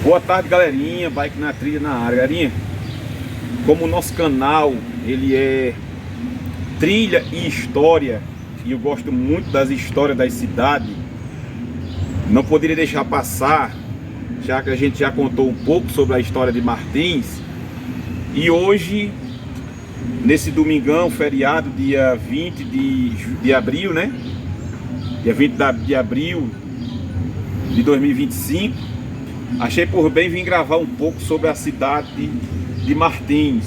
Boa tarde, galerinha, Bike na Trilha na área. Galerinha, como o nosso canal ele é trilha e história, e eu gosto muito das histórias das cidades, não poderia deixar passar, já que a gente já contou um pouco sobre a história de Martins. E hoje, nesse domingão, feriado, dia 20 de abril, né? Dia 20 de abril de 2025, achei por bem vir gravar um pouco sobre a cidade de Martins,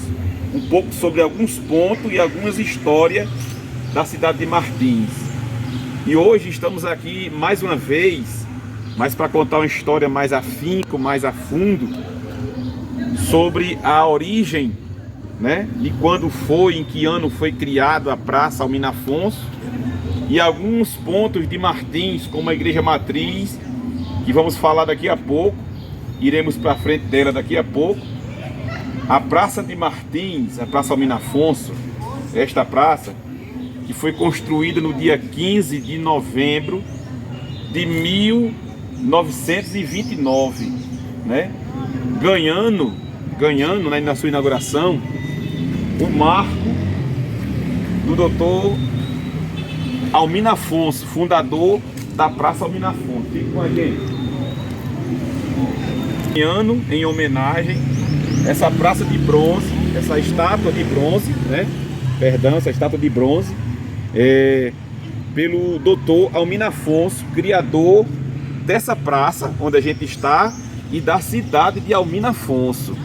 um pouco sobre alguns pontos e algumas histórias da cidade de Martins. E hoje estamos aqui mais uma vez, mas para contar uma história mais afinco, mais a fundo, sobre a origem, né, de quando foi, em que ano foi criado a Praça Almina Afonso, e alguns pontos de Martins, como a Igreja Matriz, que vamos falar daqui a pouco, iremos para frente dela daqui a pouco. A Praça de Martins, a Praça Almina Afonso, esta praça, que foi construída no dia 15 de novembro de 1929, né? Ganhando, né, na sua inauguração, o marco do doutor Almina Afonso, fundador da Praça Almina Afonso. Fique com a gente. Ganhando em homenagem essa praça de bronze, essa estátua de bronze, né? Perdão, essa estátua de bronze, pelo doutor Almina Afonso, criador dessa praça onde a gente está e da cidade de Almina Afonso.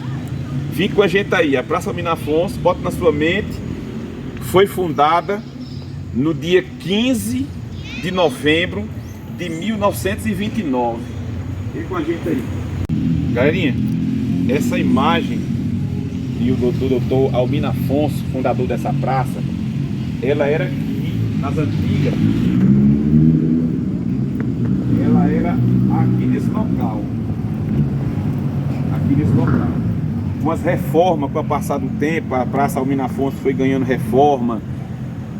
Fique com a gente aí. A Praça Almina Afonso, bota na sua mente, foi fundada no dia 15 de novembro de 1929. Fique com a gente aí. Galerinha, essa imagem do doutor Almina Afonso, fundador dessa praça, ela era aqui nas antigas, ela era aqui nesse local, umas reformas. Com o passar do tempo, a Praça Almina Afonso foi ganhando reforma,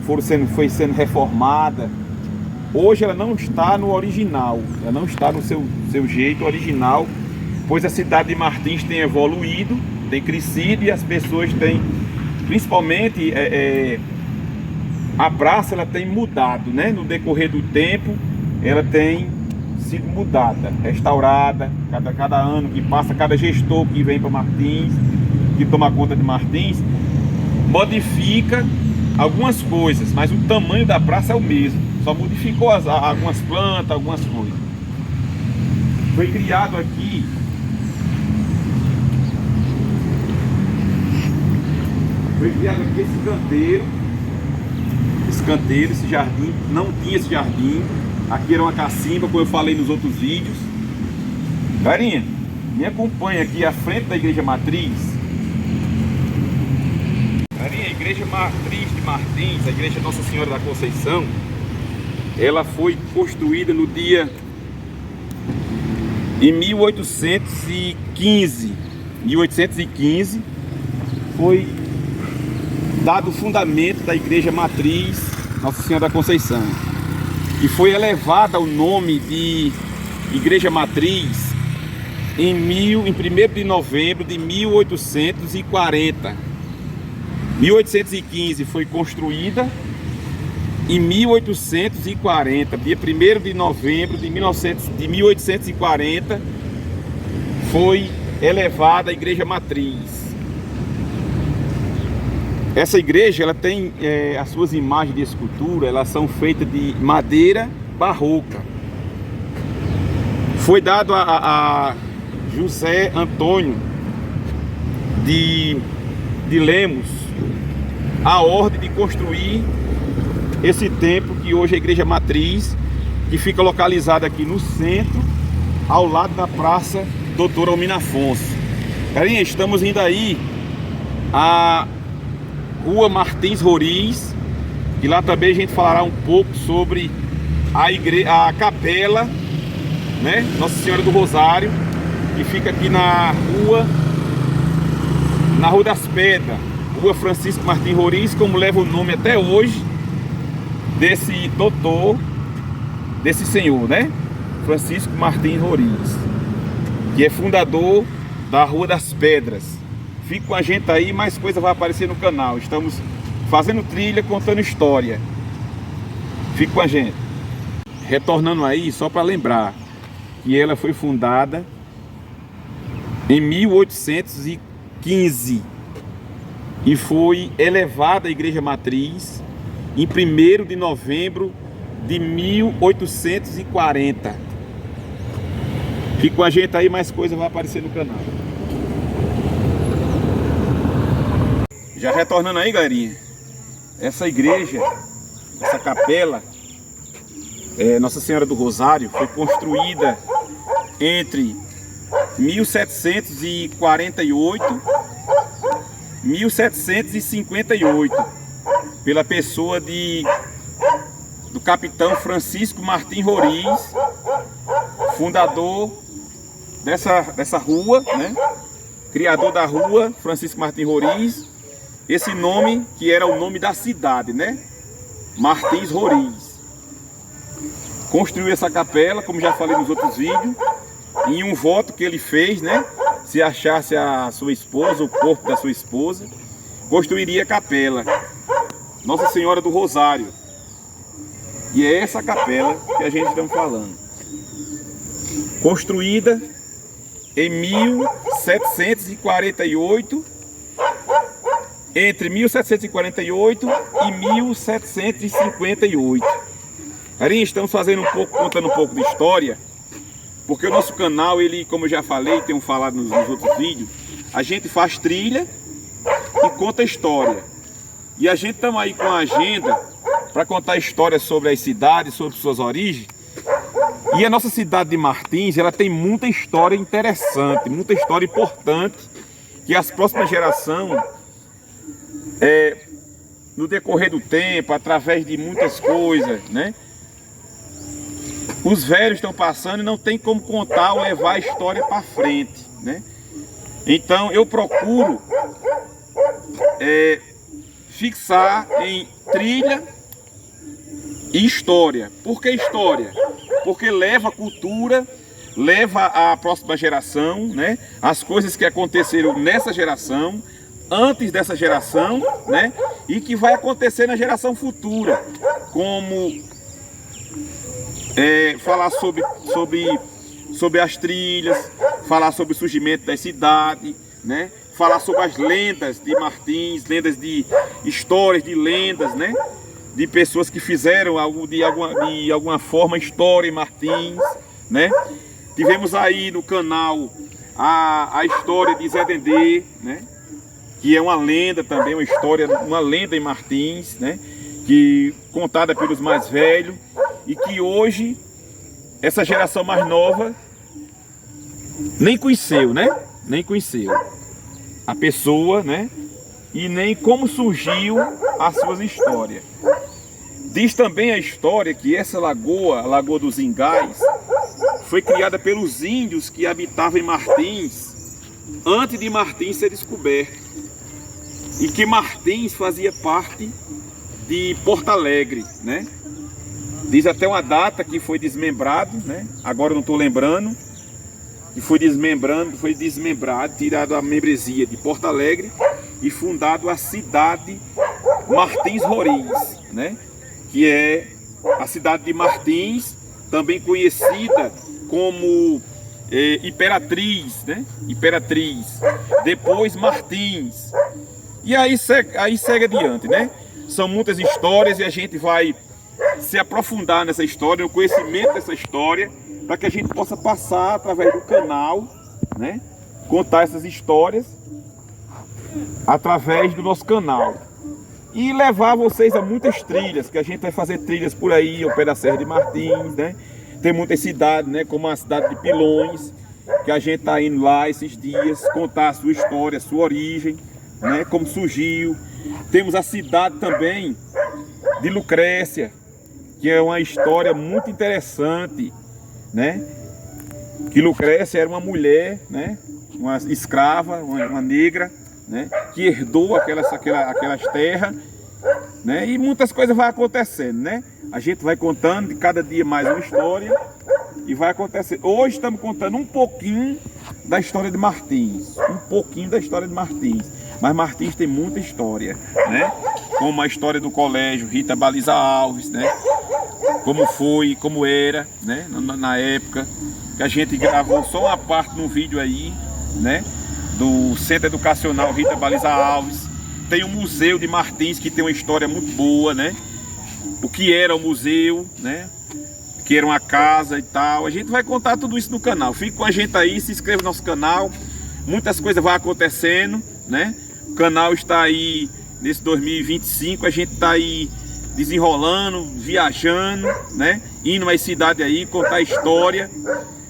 foi sendo reformada. Hoje ela não está no original, ela não está no seu jeito original, pois a cidade de Martins tem evoluído, tem crescido, e as pessoas têm, principalmente a praça, ela tem mudado, né? No decorrer do tempo ela tem sido mudada, restaurada, cada ano que passa, cada gestor que vem para Martins, que toma conta de Martins, modifica algumas coisas, mas o tamanho da praça é o mesmo, só modificou algumas plantas, algumas coisas. Foi criado aqui esse canteiro, esse jardim. Não tinha esse jardim, aqui era uma cacimba, como eu falei nos outros vídeos. Carinha, me acompanha aqui à frente da Igreja Matriz. Carinha, a Igreja Matriz de Martins, a Igreja Nossa Senhora da Conceição, ela foi construída no dia em 1815. Foi dado o fundamento da Igreja Matriz Nossa Senhora da Conceição, e foi elevada ao nome de Igreja Matriz em 1º de novembro de 1840. 1815 foi construída, em 1840, dia 1º de novembro de 1840, foi elevada a Igreja Matriz. Essa igreja, ela tem as suas imagens de escultura, elas são feitas de madeira barroca. Foi dado a José Antônio de Lemos a ordem de construir esse templo, que hoje é a Igreja Matriz, que fica localizada aqui no centro, ao lado da Praça Doutor Almina Afonso. Carinha, estamos indo aí a Rua Martins Roriz, e lá também a gente falará um pouco sobre a capela, né, Nossa Senhora do Rosário, que fica aqui na Rua das Pedras, Rua Francisco Martins Roriz, como leva o nome até hoje desse doutor, desse senhor, né, Francisco Martins Roriz. que é fundador da Rua das Pedras. Fique com a gente aí, mais coisa vai aparecer no canal. Estamos fazendo trilha, contando história. Fique com a gente. Retornando aí, só para lembrar que ela foi fundada em 1815 e foi elevada à Igreja Matriz em 1º de novembro de 1840. Fique com a gente aí, mais coisa vai aparecer no canal. Já retornando aí, galerinha, essa igreja, essa capela, Nossa Senhora do Rosário, foi construída entre 1748 e 1758 pela pessoa do capitão Francisco Martim Roriz, fundador dessa rua, né? Criador da rua, Francisco Martim Roriz. Esse nome que era o nome da cidade, né? Martins Roriz. Construiu essa capela, como já falei nos outros vídeos, em um voto que ele fez, né? Se achasse a sua esposa, o corpo da sua esposa, construiria a capela Nossa Senhora do Rosário. E é essa capela que a gente está falando. Construída em 1748, entre 1748 e 1758. Aí estamos contando um pouco de história, porque o nosso canal, ele, como eu já falei, tenho falado nos outros vídeos, a gente faz trilha e conta história. E a gente estamos aí com a agenda para contar histórias sobre as cidades, sobre suas origens. E a nossa cidade de Martins, ela tem muita história interessante, muita história importante, que as próximas gerações, no decorrer do tempo, através de muitas coisas, né? Os velhos estão passando e não tem como contar ou levar a história para frente, né? Então eu procuro fixar em trilha e história. Por que história? Porque leva a cultura, leva a próxima geração, né? As coisas que aconteceram nessa geração, antes dessa geração, né? E que vai acontecer na geração futura, como falar sobre as trilhas, falar sobre o surgimento da cidade, né? Falar sobre as lendas de Martins, lendas de histórias, de lendas, né? De pessoas que fizeram de alguma forma história em Martins, né? Tivemos aí no canal a história de Zé Dendê, né? Que é uma lenda também, uma lenda em Martins, né? Que contada pelos mais velhos e que hoje essa geração mais nova nem conheceu, né? Nem conheceu a pessoa, né? E nem como surgiu as suas histórias. Diz também a história que essa lagoa, a Lagoa dos Ingais, foi criada pelos índios que habitavam em Martins antes de Martins ser descoberto. E que Martins fazia parte de Porto Alegre, né? Diz até uma data que foi desmembrado, né? Agora eu não estou lembrando. Que foi desmembrado, tirado a membresia de Porto Alegre e fundado a cidade Martins Roriz, né? Que é a cidade de Martins, também conhecida como Imperatriz, né? Imperatriz. Depois Martins. E aí segue adiante, né? São muitas histórias e a gente vai se aprofundar nessa história, no conhecimento dessa história, para que a gente possa passar através do canal, né? Contar essas histórias através do nosso canal. E levar vocês a muitas trilhas, que a gente vai fazer trilhas por aí, ao pé da Serra de Martins, né? Tem muitas cidades, né? Como a cidade de Pilões, que a gente está indo lá esses dias, contar a sua história, a sua origem, né? Como surgiu. Temos a cidade também de Lucrécia, que é uma história muito interessante, né? Que Lucrécia era uma mulher, né? Uma escrava, uma negra, né? Que herdou aquelas terras, né? E muitas coisas vão acontecendo, né? A gente vai contando de cada dia mais uma história e vai acontecer. Hoje estamos contando um pouquinho da história de Martins, um pouquinho da história de Martins. Mas Martins tem muita história, né? Como a história do colégio Rita Baliza Alves, né? Como foi, como era, né? Na época que a gente gravou só uma parte no vídeo aí, né? Do Centro Educacional Rita Baliza Alves. Tem o Museu de Martins, que tem uma história muito boa, né? O que era o museu, né? Que era uma casa e tal. A gente vai contar tudo isso no canal. Fique com a gente aí, se inscreva no nosso canal. Muitas coisas vão acontecendo, né? O canal está aí nesse 2025, a gente está aí desenrolando, viajando, né? Indo mais cidade aí, contar história.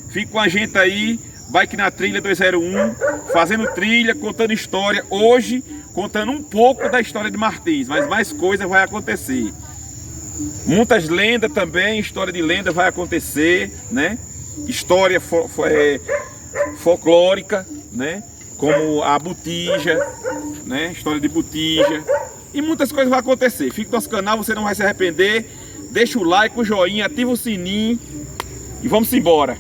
Fique com a gente aí, Bike na Trilha 201, fazendo trilha, contando história. Hoje, contando um pouco da história de Martins, mas mais coisa vai acontecer. Muitas lendas também, história de lenda vai acontecer, né? História folclórica, né? Como a botija, né? História de botija. E muitas coisas vão acontecer. Fique no nosso canal, você não vai se arrepender. Deixa o like, o joinha, ativa o sininho e vamos embora.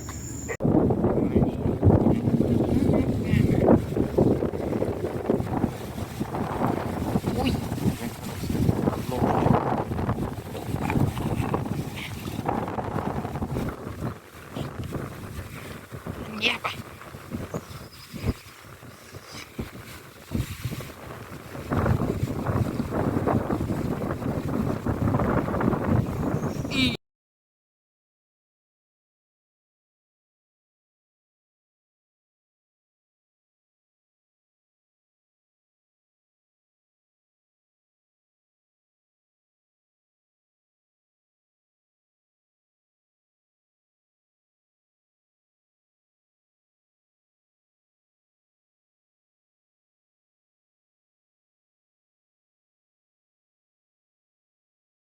Yeah.